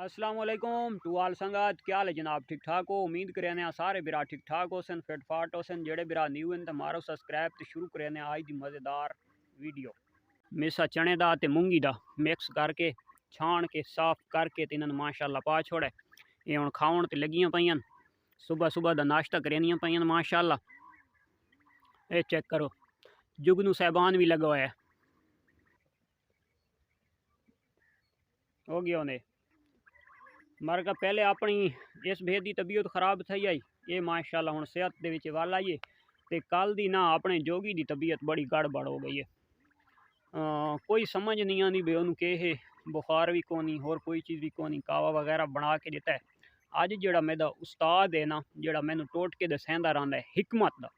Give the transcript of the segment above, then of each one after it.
अस्सलाम वालेकुम टू आल संगत, क्या हाल है जनाब? ठीक ठाक हो? उम्मीद करें सारे बिरा ठीक ठाक हो सन, फिट फाट हो सन। जेड़े बिरा न्यू हैं तो मारो सब्सक्राइब तो शुरू करें आज की मज़ेदार वीडियो। मेसा चने दा ते मूंगी दा मिक्स करके छान के साफ करके तो इन्होंने माशाल्लाह पा छोड़े। ये हुण खाउण ते लगियां पईयां, सुबह सुबह दा नाश्ता करनियां पईयां माशाल्लाह। ये चेक करो, जुगनू साहबान भी लगा हुआ है, हो गया उन्हें मर का पहले अपनी इस भेद की तबीयत खराब थी आई, ये माशाल्लाह हुण सेहत दे विच वल आई है। तो कल दी ना अपने जोगी की तबीयत बड़ी गड़बड़ हो गई है। कोई समझ नहीं आती भी उन्होंने के है, बुखार भी कोनी होर कोई चीज़ भी कोनी, कावा वगैरह बना के दिता है। अज जोड़ा मेरा उस्ताद है ना, जोड़ा मैनू टोट के दसेंदा रहा है हिकमत का,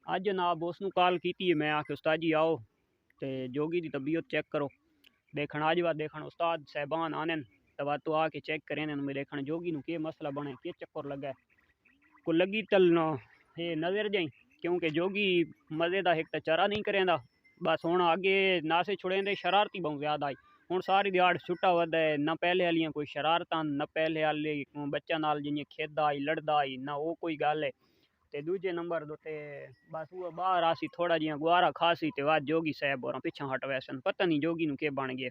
अज जनाब उसनू कॉल की है। मैं आके उस्ताद जी आओ तो जोगी की तबीयत चेक करो, देखण अज वा देखण उस्ताद साहबान आने तब तो आके चेक करें मैं देखण जोगी के मसला बने, के चक्कर लगा है। को लगी तल ये नज़र जाई, क्योंकि जोगी मज़े का एक तो चरा नहीं करेंदा, बस हुण अगे नासे छुड़ेंदे शरारती बहुत ज़्यादा आई। हुण सारी दिहाड़ छुट्टा वध है, ना पहले वालियां कोई शरारत, ना पहले वाले बच्चा नाल जियां खेदा आई लड़दा आई, ना वो कोई गल है। तो दूजे नंबर दोते बस वो बाहर आसी थोड़ा जिहा गुआरा खासी तो वह जोगी साहब और पिछा हट वैसन, पता नहीं जोगी नू के बन गए।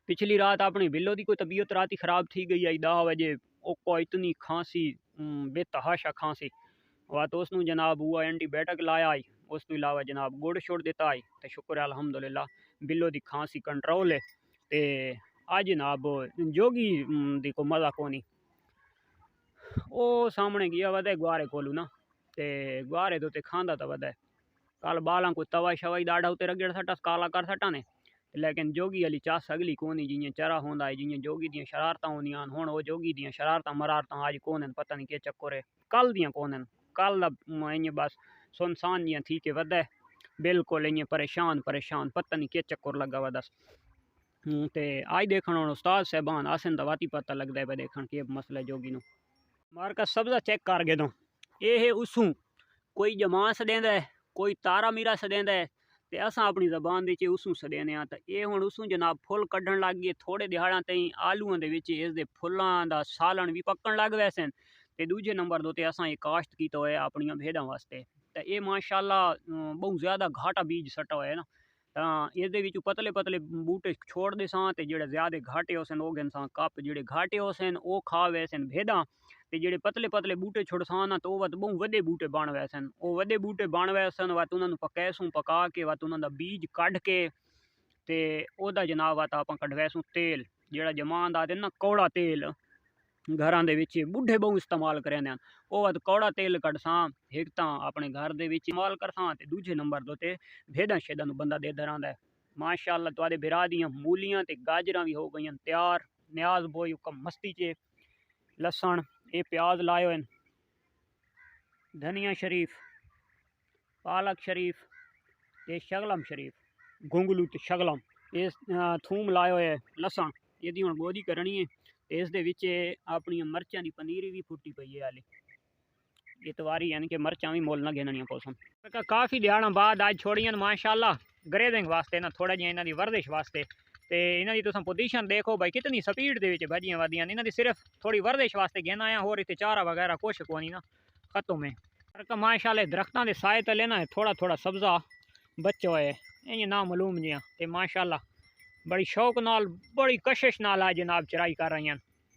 पिछली रात अपनी बिल्लो की कोई तबीयत रात ही खराब थी गई आई 10 बजे, ओ इतनी खांसी बेतहाशा खांसी, वह तो उसनू जनाब हुआ एंटीबायोटिक लाया आई, उस तो इलावा जनाब गुड़ छोड़ देता आई। तो शुक्र है अल्हम्दुलिल्लाह बिल्लो की खांसी कंट्रोल है। तो आज जनाब जोगी दी को मज़ा कोनी, वो सामने गया वह गुआरे कोलू ना, तो गुआरे तो खांदा तो वह कल बालों को तवा शवा दाढ़ा उत्ते रगड़ सटा काला कर सटा ने, लेकिन जोगी वाली चस अगली कोनी जियां चरा होंदा है, जियां जोगी दियां शरारतां होंदियां हुण वो जोगी दियां शरारतां मरारतां अज कोन, पता नहीं के चक्कर है। कल दियां कोन, कल इयां बस सुनसान जियां थी के वध बिल्कुल इयां परेशान परेशान, पता नहीं के चक्कर लगा वा दस। तो अज देखण हुण उस्ताद साहबान आसन तो वाती पता लगता है देखण के मसला जोगी नू। मार का सब्जा चेक कर गए तो ये है उसू कोई जमा सदेंदा है, कोई तारा मीरा सदेंदा है, तो असा अपनी जबान के उसू सदेने। तो ये हुण उसू जनाब फुल कढ़न लग गए, थोड़े दिहाड़ा तई आलूआं दे विच इसदे फुल्लां दा सालन भी पक्कण लग वैसन। तो दूजे नंबर दो असा ये काश्त किया होया अपनियां भेड़ां वास्ते, तो ये माशाल्लाह बहुत ज़्यादा घाटा बीज सट्टा होया ना। तो ये पतले पतले बूटे छोड़ते सा, तो जोड़े ज्यादा घाटे हो सन वो सा कप, जोड़े घाटे हो सन वो खा वैसन भेड़ां, तो जोड़े पतले पतले बूटे छुड़सान तो वह बहुत वड्डे बूटे बन वैसन, वो वड्डे बूटे बन वैसन वत उन्होंने पकैसूँ पका के वत उन्होंने बीज कढ़ के तो वह जनाब वत आप कढ़वैसूँ तेल, जोड़ा जमान आते ना कौड़ा तेल घरां दे विच बुढ़े बहु इस्तेमाल करेंदे, वो वत कौड़ा तेल कढ़सा एक तो अपने घर दे विच इस्तेमाल करसा, तो दूजे नंबर दो भेड़ां शेडां नूं बंदा देंदा रहिंदा है। माशाअल्लाह तुहाडे बिरा दियां मूलियां ते गाजरां भी हो गईयां तैयार, न्याज बोई हुकम मस्ती चे। लसन ये प्याज लाए हुए, धनिया शरीफ, पालक शरीफ, ये शगलम शरीफ, घुंगलू तो शगलम, ये थूम लाए हुए लसन, यदि हुण गोदी करनी है। तो इस दे विच अपनी मर्चां की पनीरी भी फुटी पई है हाली, इतवारी यानी कि मर्चां भी मुल ना गिननियां पोसन। काफ़ी दिहाड़ा बाद अज छोड़ियां माशाअल्लाह ग्रेजिंग वास्ते ना, थोड़ा जिहा इन्हां दी वर्जिश वास्ते। तो इन्हां दी तुसीं पोजीशन देखो भाई कितनी स्पीड दे विच भजियां वधियां, इन्हां दी सिर्फ थोड़ी वर्जिश वास्ते गिन आया, होर इत्थे चारा वगैरह कुछ कोनी ना, खत्म है। पर माशाअल्लाह दरख्तां दे साए तले ना थोड़ा थोड़ा सब्जा बच्चा होए इं नामालूम जिहा, तो माशाअल्लाह बड़ी शौक नाल बड़ी कशिश नाल आ जनाब चराई कर रही हैं।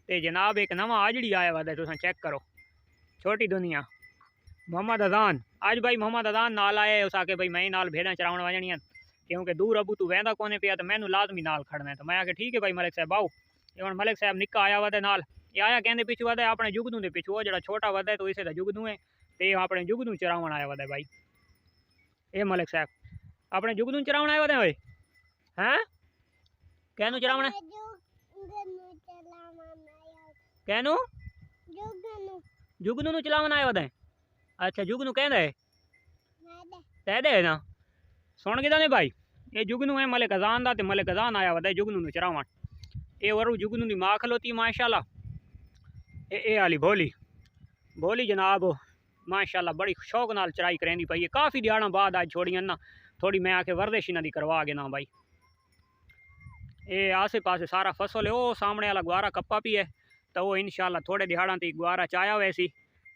तो जनाब एक नवा आजड़ी आया वा तुसीं चेक करो, छोटी दुनिया मोहम्मद अजान, अज भाई मोहम्मद अजान नाल आए, उस आके भाई मैं नाल भेड़ां चराउण वजणियां, क्योंकि दूर अबू तू वहदा कोने पिया तो मैनू लाजमी नाल खड़ना है। तो मैं आके ठीक है भाई मलिक साहब आओ, ये हुण मलिक साहब निक्का आया वा नाल, ये आया कहते पिछू वह अपने जुगनू के पिछू, वो जो छोटा वह तो इसे तो जुगनू है, तो ये अपने जुगनू चरावन आया वा भाई। ये मलिक साहब अपने जुगनू चरावन आया वा भाई, हैं कहनू चरावना कहनू जुगनू चलावन आया वा। अच्छा जुगनू कहना है तह दे ना, सुन गया ने भाई, ये जुगनू है मलिक अजान दा, ते मलिक अजान आया वा जुगनू चरावन। ये वरू जुगनू की माँ खलोती माशाल्लाह, ये आली भोली भोली जनाब माशाल्लाह बड़ी शौक नाल चराई करेंदी पई है। काफ़ी दिहाड़ा बाद अज छोड़ियां ना, थोड़ी मैं आके वर्जिश इन्हां दी करवा के ना भाई। ये आसे पासे सारा फसल है, वो सामने वाला गुआरा कप्पा भी है। तो वो इंशाल्लाह थोड़े दिहाड़ा ती गुआरा चाया वैसी,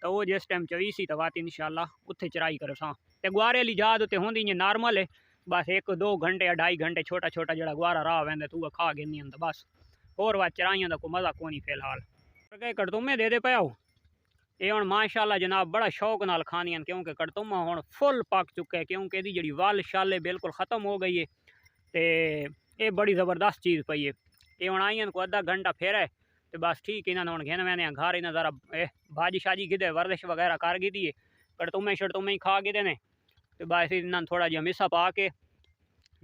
तो वो जिस टाइम चवी सी तो बात इंशाल्लाह उत्थे चराई करो सा। ते गुआरे वाली जात उत्ते होंदी इ'यां नॉर्मल है, बस 1-2 घंटे या 2.5 घंटे छोटा छोटा जड़ा गुआरा राह वैंदे तू खा गिनी तो बस, होर वा चराइयां दा कोई मज़ा कोनी फिलहाल। कड़तुमे दे पे आओ ये हुण माशाअल्लाह जनाब बड़ा शौक नाल खानियां, क्योंकि कड़तुमा हुण फुल पक चुका है, क्योंकि इहदी जिहड़ी वल शल है बिल्कुल ख़त्म हो गई है। तो ये बड़ी ज़बरदस्त चीज़ पई है। ये हुण आइयां को अद्धा घंटा फिर है तो बस ठीक इन्होंने हुण घेन वैने घर इन्हें ज़रा भाजी शाजी गिदे वर्जिश वगैरह कर गी है, कड़तुमे शड़तुमे ही खा गिदे ने। तो बस इन्होंने थोड़ा जिहा मिसा पा के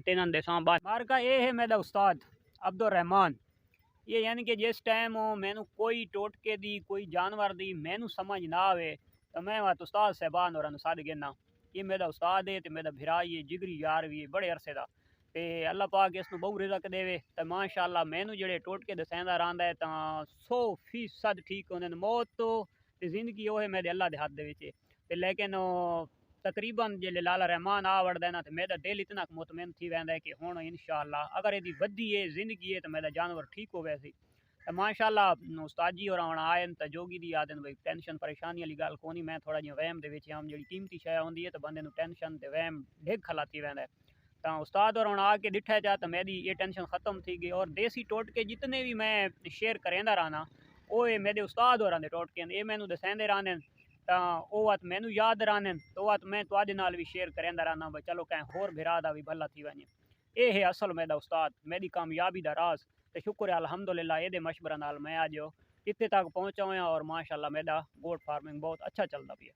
इन्होंने देसा बस। मार्का ये है मेरा उस्ताद अब्दुल रहमान। ये यानी कि जिस टाइम मैनू कोई टोटके दी कोई जानवर दी मैनू समझ ना आवे तो मैं वह उस्ताद साहबान और सद गिना। ये मेरा उस्ताद है तो मेरा भिरा ही है, जिगरी यार भी है बड़े अरसे का। तो अल्लाह पाक इसनू बहु रिजक देवे तो माशाअल्लाह मैनू जेडे टोटके दसांदा रहा है तो 100% ठीक होंगे। मौत तो जिंदगी वो है मेरे अल्लाह के हाथ दे। लेकिन तकरीबन जे लाला रहमान आ वड़दा है ना तो मेरा दिल इतना मुतमैन थी वैंदा है कि हुण इंशाअल्लाह अगर यदि वधी है जिंदगी है तो मेरा जानवर ठीक हो वैसे। तो माशाअल्लाह उस्ताद जी और हुण आए तो जोगी दी आदन भाई टेंशन परेशानी वाली गल कोनी। मैं थोड़ा जिहा वहम दे विच आम जिहड़ी कीमती शै होंदी है तो बंदे नू टेंशन ते वहम ढिग खलाती वैंदा है। तो उस्ताद और हुण आके डिठा जा तो मेरी ये टेंशन ख़त्म थी गई। और देसी टोटके जितने भी मैं शेयर करेंदा रहना वो मेरे उस्ताद होरां दे टोटके ये मैनू दसांदे रहंदे तो वो बात मैनू याद रहने तो बात मैं तुहाडे नाल भी शेयर करेंदा रहना भाई चलो कहीं होर भिरा दा भी भला थी वञे। ये है असल मेरा उस्ताद मेरी कामयाबी दा राज। तो शुक्र है अल्हम्दुलिल्लाह ये मशवरा नाल मैं अज इत्थे तक पहुँचा हुआ और माशाअल्लाह मेरा गोट फार्मिंग बहुत अच्छा चलता पिया।